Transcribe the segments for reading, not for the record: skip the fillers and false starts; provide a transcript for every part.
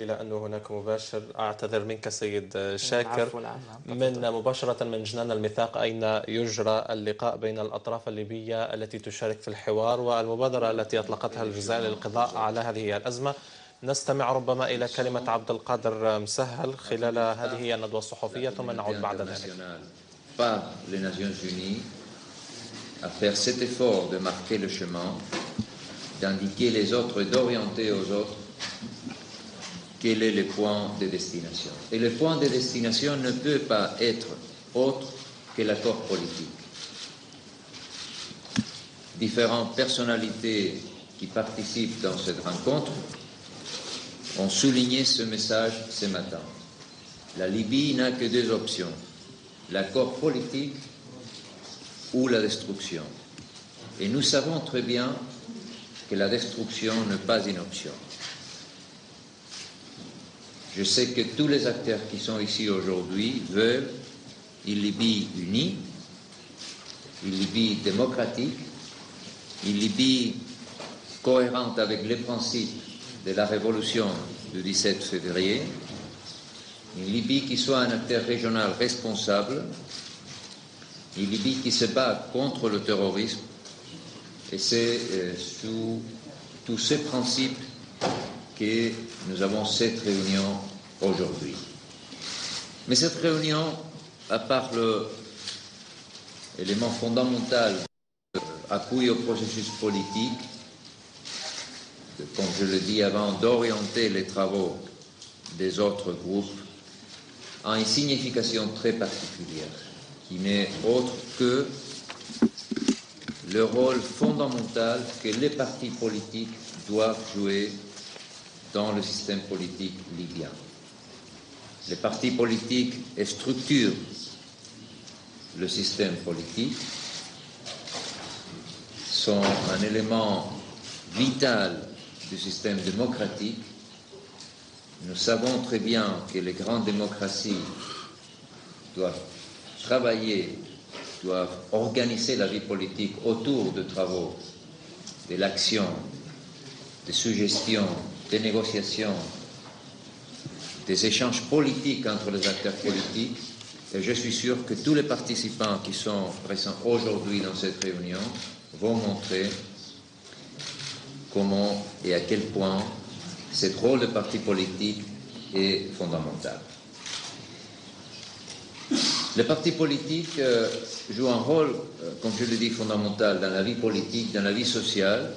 إلى أنه هناك مباشر. أعتذر منك سيد شاكر. العفو، العفو. من مباشرة من جنان الميثاق، أين يجرى اللقاء بين الأطراف الليبية التي تشارك في الحوار والمبادرة التي أطلقتها الجزائر للقضاء على هذه الأزمة؟ نستمع ربما إلى كلمة عبد القادر مسهل خلال هذه الندوة الصحفية ثم نعود بعد ذلك. Par les Nations Unies à faire cet effort de marquer le chemin, d'indiquer les autres et d'orienter aux autres quel est le point de destination. Et le point de destination ne peut pas être autre que l'accord politique. Différentes personnalités qui participent dans cette rencontre ont souligné ce message ce matin. La Libye n'a que deux options, l'accord politique ou la destruction. Et nous savons très bien que la destruction n'est pas une option. Je sais que tous les acteurs qui sont ici aujourd'hui veulent une Libye unie, une Libye démocratique, une Libye cohérente avec les principes de la révolution du 17 février, une Libye qui soit un acteur régional responsable, une Libye qui se bat contre le terrorisme, et c'est sous tous ces principes que nous avons cette réunion aujourd'hui. Mais cette réunion, à part l'élément fondamental d'appui au processus politique, comme je le dis avant, d'orienter les travaux des autres groupes, a une signification très particulière, qui n'est autre que le rôle fondamental que les partis politiques doivent jouer dans le système politique libyen. Les partis politiques structurent le système politique, sont un élément vital du système démocratique. Nous savons très bien que les grandes démocraties doivent travailler, doivent organiser la vie politique autour de travaux, de l'action, des suggestions, des négociations, des échanges politiques entre les acteurs politiques. Et je suis sûr que tous les participants qui sont présents aujourd'hui dans cette réunion vont montrer comment et à quel point ce rôle de parti politique est fondamental. Les partis politiques jouent un rôle, comme je le dis, fondamental dans la vie politique, dans la vie sociale,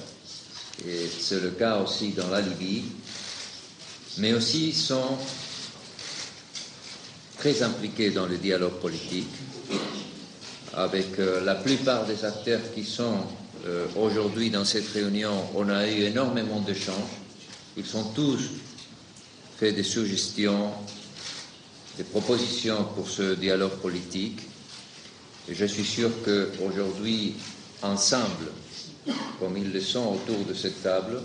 et c'est le cas aussi dans la Libye, mais aussi sont très impliqués dans le dialogue politique, avec la plupart des acteurs qui sont aujourd'hui dans cette réunion. On a eu énormément d'échanges. Ils ont tous fait des suggestions, des propositions pour ce dialogue politique. Et je suis sûr qu'aujourd'hui, ensemble, comme ils le sont autour de cette table,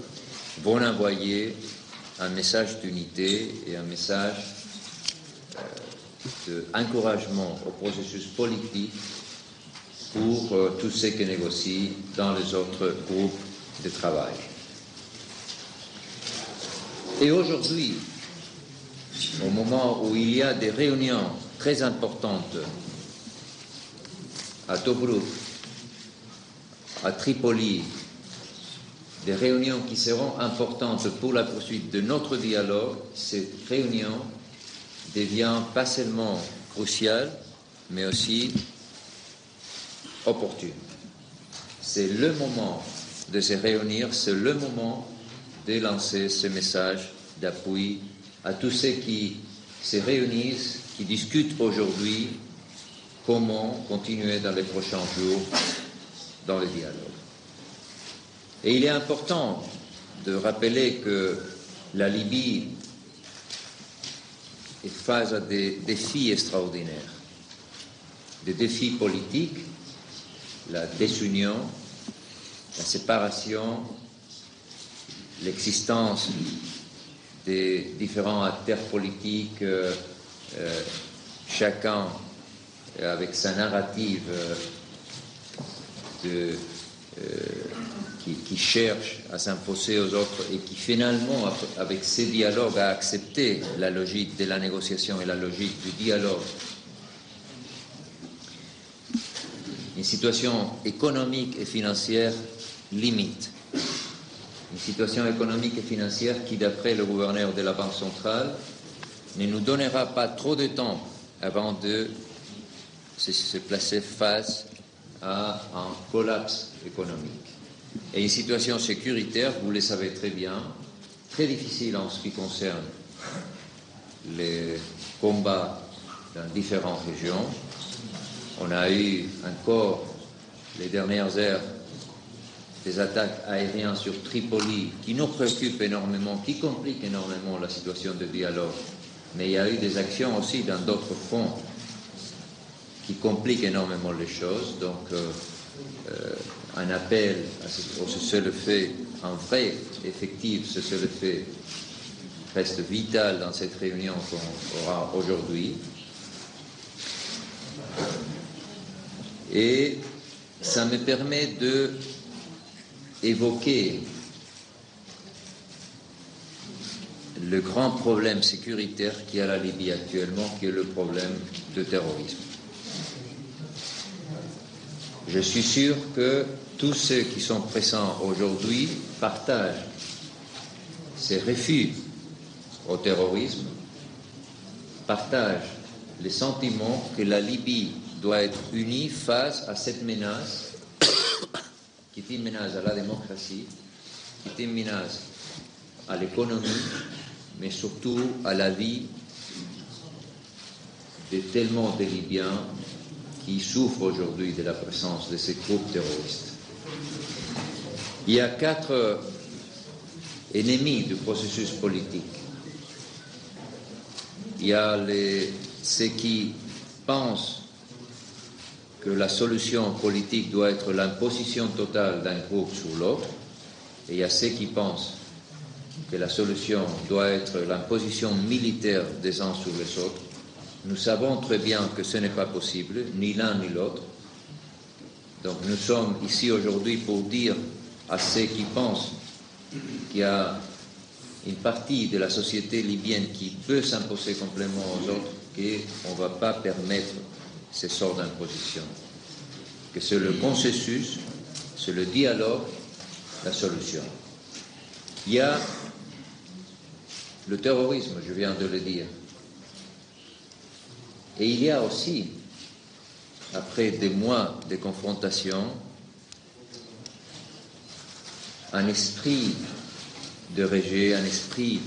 vont envoyer un message d'unité et un message d'encouragement au processus politique pour tous ceux qui négocient dans les autres groupes de travail. Et aujourd'hui, au moment où il y a des réunions très importantes à Tobrouk, à Tripoli, des réunions qui seront importantes pour la poursuite de notre dialogue, cette réunion devient pas seulement cruciale, mais aussi opportune. C'est le moment de se réunir, c'est le moment de lancer ce message d'appui à tous ceux qui se réunissent, qui discutent aujourd'hui comment continuer dans les prochains jours dans le dialogue. Et il est important de rappeler que la Libye est face à des défis extraordinaires, des défis politiques, la désunion, la séparation, l'existence des différents acteurs politiques, chacun avec sa narrative de qui cherche à s'imposer aux autres et qui finalement, avec ces dialogues, a accepté la logique de la négociation et la logique du dialogue. Une situation économique et financière limite. Une situation économique et financière qui, d'après le gouverneur de la Banque centrale, ne nous donnera pas trop de temps avant de se placer face à un collapse économique. Et une situation sécuritaire, vous le savez très bien, très difficile en ce qui concerne les combats dans différentes régions. On a eu encore les dernières heures des attaques aériennes sur Tripoli qui nous préoccupent énormément, qui compliquent énormément la situation de dialogue. Mais il y a eu des actions aussi dans d'autres fronts qui compliquent énormément les choses. Donc, un appel au cessez-le-feu, un vrai, effectif cessez-le-feu, reste vital dans cette réunion qu'on aura aujourd'hui. Et ça me permet d'évoquer le grand problème sécuritaire qu'il y a à la Libye actuellement, qui est le problème du terrorisme. Je suis sûr que tous ceux qui sont présents aujourd'hui partagent ces refus au terrorisme, partagent le sentiment que la Libye doit être unie face à cette menace qui est une menace à la démocratie, qui est une menace à l'économie, mais surtout à la vie de tellement de Libyens qui souffrent aujourd'hui de la présence de ces groupes terroristes. Il y a 4 ennemis du processus politique. Il y a ceux qui pensent que la solution politique doit être l'imposition totale d'un groupe sur l'autre, et il y a ceux qui pensent que la solution doit être l'imposition militaire des uns sur les autres. Nous savons très bien que ce n'est pas possible, ni l'un ni l'autre. Donc nous sommes ici aujourd'hui pour dire à ceux qui pensent qu'il y a une partie de la société libyenne qui peut s'imposer complètement aux autres, qu'on ne va pas permettre ces sortes d'impositions. Que c'est le consensus, c'est le dialogue, la solution. Il y a le terrorisme, je viens de le dire. Et il y a aussi, après des mois de confrontation, un esprit de rejet, un esprit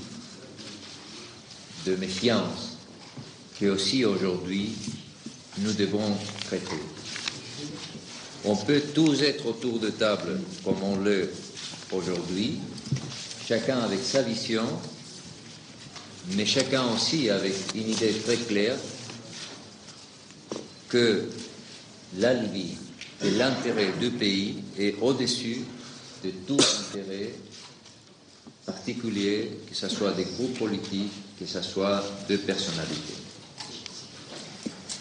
de méfiance que aussi aujourd'hui nous devons traiter. On peut tous être autour de table comme on l'est aujourd'hui, chacun avec sa vision, mais chacun aussi avec une idée très claire que la Libye et l'intérêt du pays est au-dessus de tout intérêt particulier, que ce soit des groupes politiques, que ce soit de personnalités.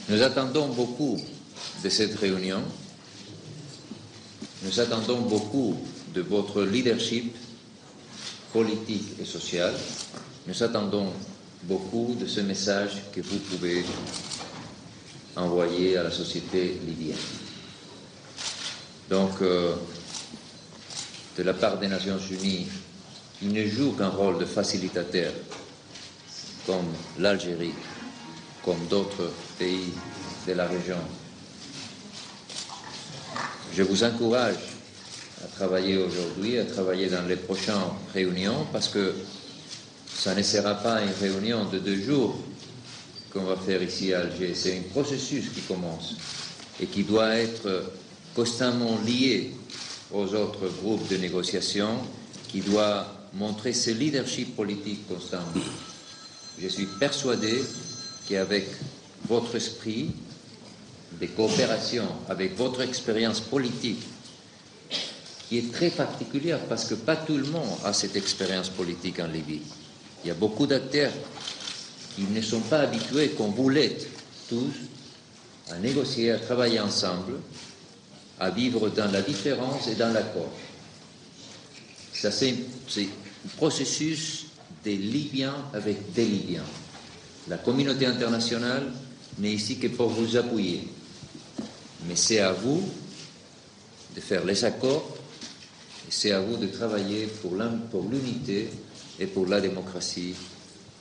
Nous attendons beaucoup de cette réunion. Nous attendons beaucoup de votre leadership politique et social. Nous attendons beaucoup de ce message que vous pouvez envoyer à la société libyenne. Donc, de la part des Nations Unies, ils ne jouent qu'un rôle de facilitateur, comme l'Algérie, comme d'autres pays de la région. Je vous encourage à travailler aujourd'hui, à travailler dans les prochaines réunions, parce que ça ne sera pas une réunion de 2 jours qu'on va faire ici à Alger. C'est un processus qui commence et qui doit être constamment lié aux autres groupes de négociation, qui doit montrer ce leadership politique constant. Je suis persuadé qu'avec votre esprit de coopération, avec votre expérience politique, qui est très particulière parce que pas tout le monde a cette expérience politique en Libye. Il y a beaucoup d'acteurs qui ne sont pas habitués, comme vous l'êtes tous, à négocier, à travailler ensemble, à vivre dans la différence et dans l'accord. Ça, c'est un processus des Libyens avec des Libyens. La communauté internationale n'est ici que pour vous appuyer. Mais c'est à vous de faire les accords et c'est à vous de travailler pour l'unité et pour la démocratie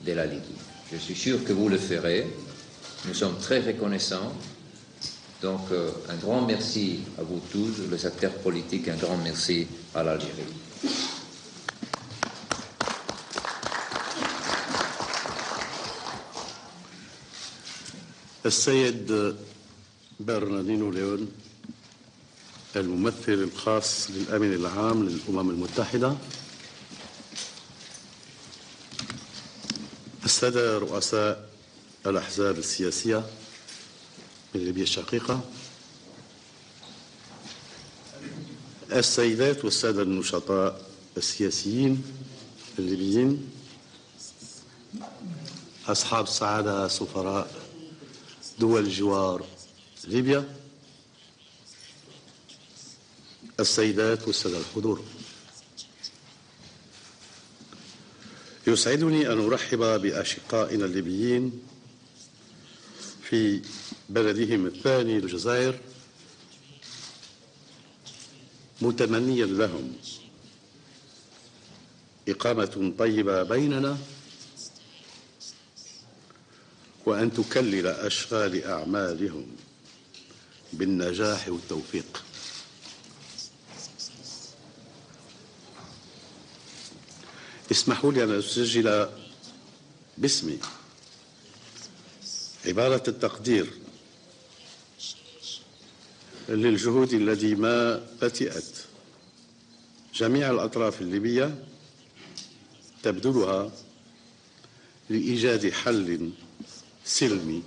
de la Libye. Je suis sûr que vous le ferez. Nous sommes très reconnaissants. Donc, un grand merci à vous tous, les acteurs politiques, un grand merci à l'Algérie. السيد برناردينو ليون الممثل الخاص للأمين العام للأمم المتحدة، السادة رؤساء الأحزاب السياسية من ليبيا الشقيقة، السيدات والسادة النشطاء السياسيين الليبيين، أصحاب السعادة سفراء دول جوار ليبيا، السيدات والسادة الحضور، يسعدني أن أرحب بأشقائنا الليبيين في بلدهم الثاني الجزائر، متمنيا لهم إقامة طيبة بيننا وأن تكلل أشغال أعمالهم بالنجاح والتوفيق. اسمحوا لي أن أسجل باسمي عبارة التقدير للجهود التي ما بتئت جميع الأطراف الليبية تبذلها لإيجاد حل سلمي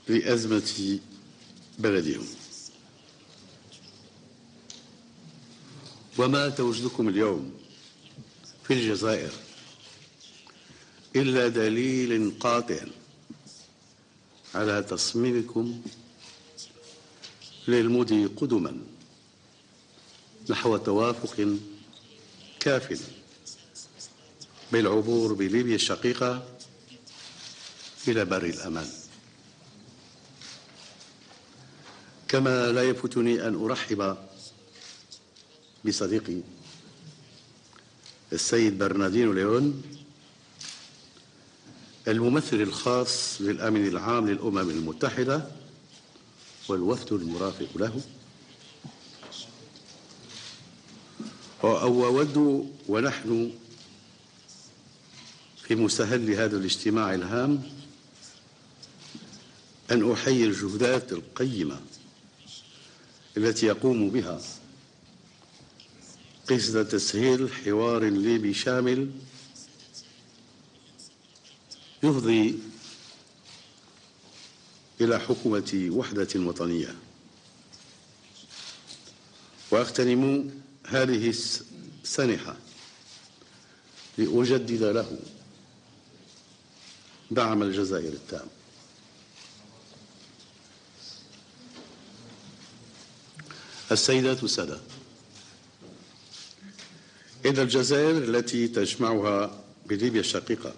لأزمة بلدهم. وما تواجدكم اليوم في الجزائر إلا دليل قاطع على تصميمكم للمضي قدما نحو توافق كاف بالعبور بليبيا الشقيقة إلى بر الأمان. كما لا يفوتني أن أرحب بصديقي السيد برناردينو ليون الممثل الخاص للأمين العام للأمم المتحدة والوفد المرافق له، وأود ونحن في مستهل هذا الاجتماع الهام أن أحيي الجهودات القيمة التي يقوم بها قصد تسهيل حوار ليبي شامل يفضي إلى حكومة وحدة وطنية. وأغتنم هذه السنحة لأجدد له دعم الجزائر التام. السيدات والسادة، إن الجزائر التي تجمعها بليبيا الشقيقة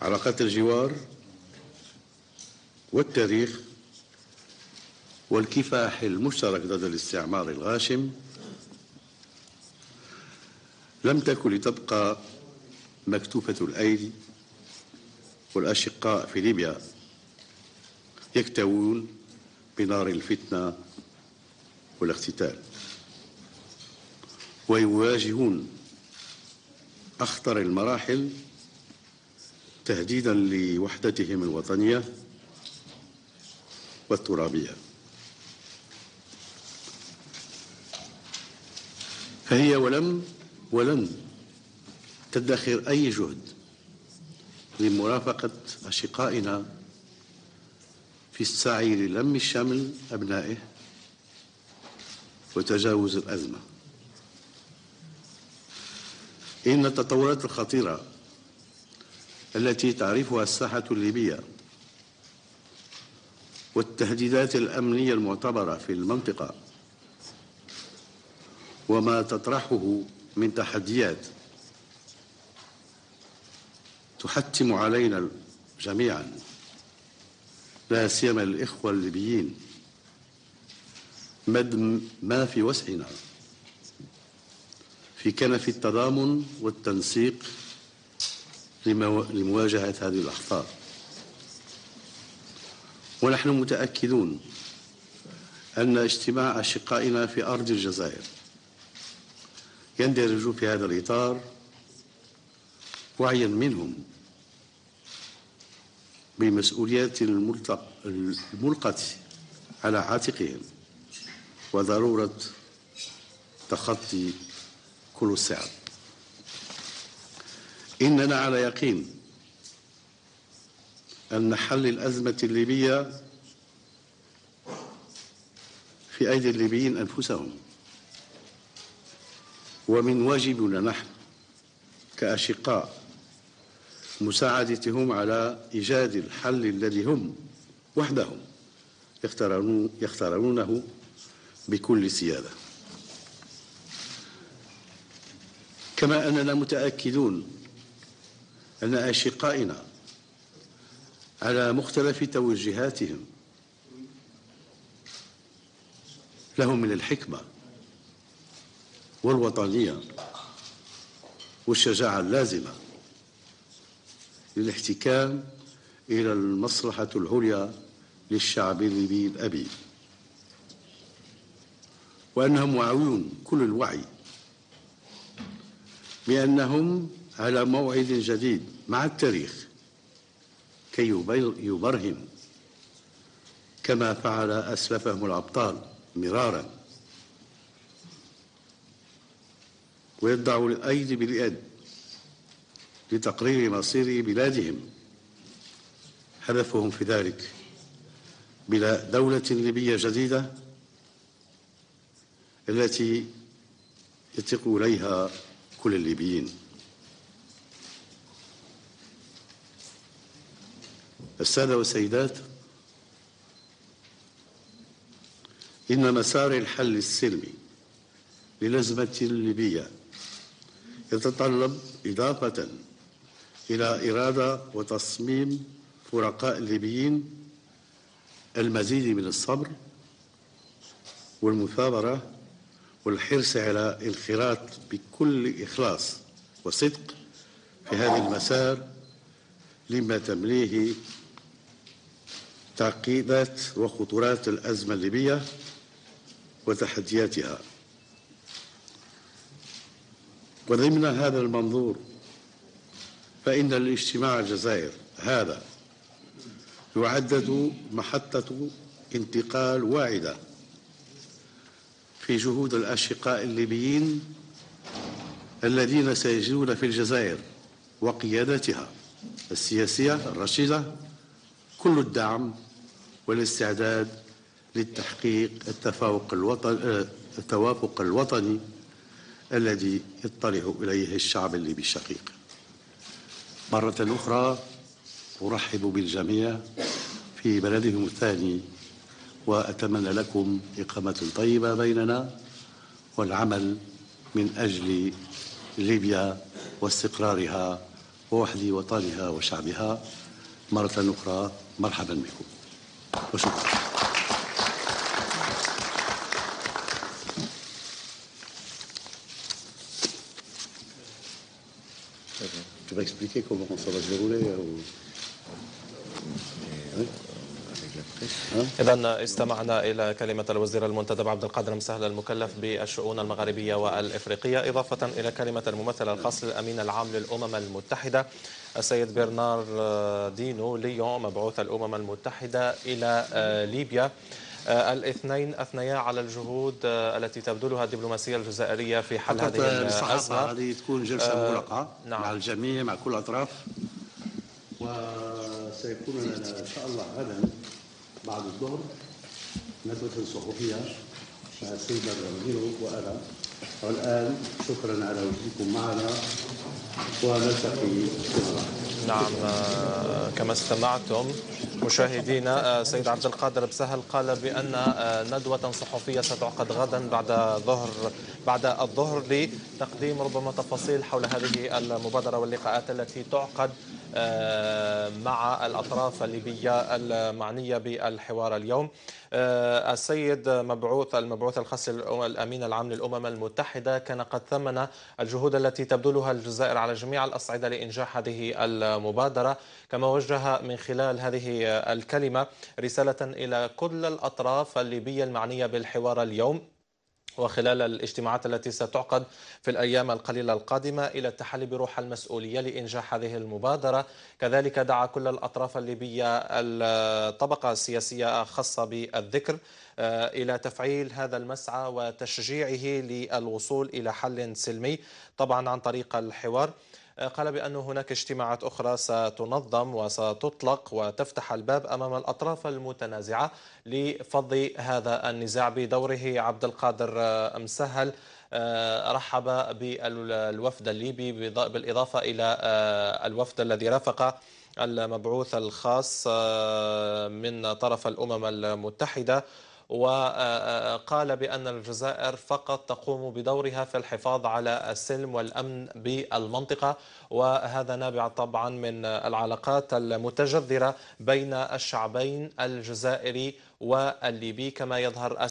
علاقات الجوار والتاريخ والكفاح المشترك ضد الاستعمار الغاشم لم تكن لتبقى مكتوفة الأيدي، والأشقاء في ليبيا يكتوون بنار الفتنة والاقتتال ويواجهون أخطر المراحل تهديدا لوحدتهم الوطنية والترابية. فهي ولن تدخر أي جهد لمرافقة أشقائنا في السعي للم شمل أبنائه وتجاوز الأزمة. إن التطورات الخطيرة التي تعرفها الساحة الليبية والتهديدات الأمنية المعتبرة في المنطقة وما تطرحه من تحديات تحتم علينا جميعا، لا سيما الإخوة الليبيين، مد ما في وسعنا في كنف التضامن والتنسيق لمواجهة هذه الأخطار. ونحن متأكدون أن اجتماع أشقائنا في أرض الجزائر يندرج في هذا الإطار، وعيا منهم بالمسؤوليات الملقاة على عاتقهم وضرورة تخطي كل الصعاب. إننا على يقين أن حل الأزمة الليبية في أيدي الليبيين أنفسهم، ومن واجبنا نحن كأشقاء مساعدتهم على إيجاد الحل الذي هم وحدهم يختارونه بكل سيادة. كما أننا متأكدون أن أشقائنا على مختلف توجهاتهم لهم من الحكمة والوطنية والشجاعة اللازمة للاحتكام إلى المصلحة العليا للشعب الليبي الأبي، وأنهم واعون كل الوعي بأنهم على موعد جديد مع التاريخ كي يبرهن كما فعل أسلافهم الأبطال مرارا، ويضعوا الأيدي باليد لتقرير مصير بلادهم. هدفهم في ذلك بلا دولة ليبية جديدة التي يثق إليها كل الليبيين. السادة والسيدات، إن مسار الحل السلمي للأزمة الليبية يتطلب إضافة إلى إرادة وتصميم فرقاء الليبيين المزيد من الصبر والمثابرة والحرص على الانخراط بكل إخلاص وصدق في هذا المسار لما تمليه تعقيدات وخطورات الأزمة الليبية وتحدياتها. وضمن هذا المنظور فإن الاجتماع الجزائر هذا يعدد محطة انتقال واعدة في جهود الأشقاء الليبيين الذين سيجدون في الجزائر وقيادتها السياسية الرشيدة كل الدعم والاستعداد للتحقيق التوافق الوطني الذي يطلع إليه الشعب الليبي الشقيق. مرة أخرى أرحب بالجميع في بلدهم الثاني، وأتمنى لكم إقامة طيبة بيننا والعمل من أجل ليبيا واستقرارها ووحد وطنها وشعبها. مرة أخرى مرحبا بكم وشكرا. Tu vas expliquer comment ça va se dérouler إذا استمعنا إلى كلمة الوزير المنتدب عبد القادر مسهل المكلف بالشؤون المغاربية والإفريقية، إضافة إلى كلمة الممثل الخاص للأمين العام للأمم المتحدة السيد برنار دينو ليون مبعوث الأمم المتحدة إلى ليبيا. الاثنين أثنيا على الجهود التي تبذلها الدبلوماسية الجزائرية في حل هذه الأزمة. هذه تكون جلسة مغلقة مع الجميع مع كل الأطراف، وسيكون لنا إن شاء الله غدا بعد الظهر ندوة صحفية مع السيد برناردينو وأنا. والآن شكرا على وجودكم معنا ونلتقي في نعم، كما استمعتم مشاهدينا، سيد عبد القادر بسهل قال بأن ندوة صحفية ستعقد غدا بعد الظهر لتقديم ربما تفاصيل حول هذه المبادرة واللقاءات التي تعقد مع الأطراف الليبية المعنية بالحوار اليوم. السيد المبعوث الخاص الأمين العام للأمم المتحدة كان قد ثمن الجهود التي تبذلها الجزائر على جميع الأصعدة لإنجاح هذه المبادرة، كما وجه من خلال هذه الكلمة رسالة إلى كل الأطراف الليبية المعنية بالحوار اليوم وخلال الاجتماعات التي ستعقد في الأيام القليلة القادمة إلى التحلي بروح المسؤولية لإنجاح هذه المبادرة. كذلك دعا كل الأطراف الليبية الطبقة السياسية خاصة بالذكر إلى تفعيل هذا المسعى وتشجيعه للوصول إلى حل سلمي طبعا عن طريق الحوار. قال بأن هناك اجتماعات أخرى ستنظم وستطلق وتفتح الباب أمام الأطراف المتنازعة لفض هذا النزاع. بدوره عبد القادر مسهل رحب بالوفد الليبي بالإضافة إلى الوفد الذي رافق المبعوث الخاص من طرف الأمم المتحدة، وقال بأن الجزائر فقط تقوم بدورها في الحفاظ على السلم والأمن بالمنطقة، وهذا نابع طبعا من العلاقات المتجذرة بين الشعبين الجزائري والليبي كما يظهر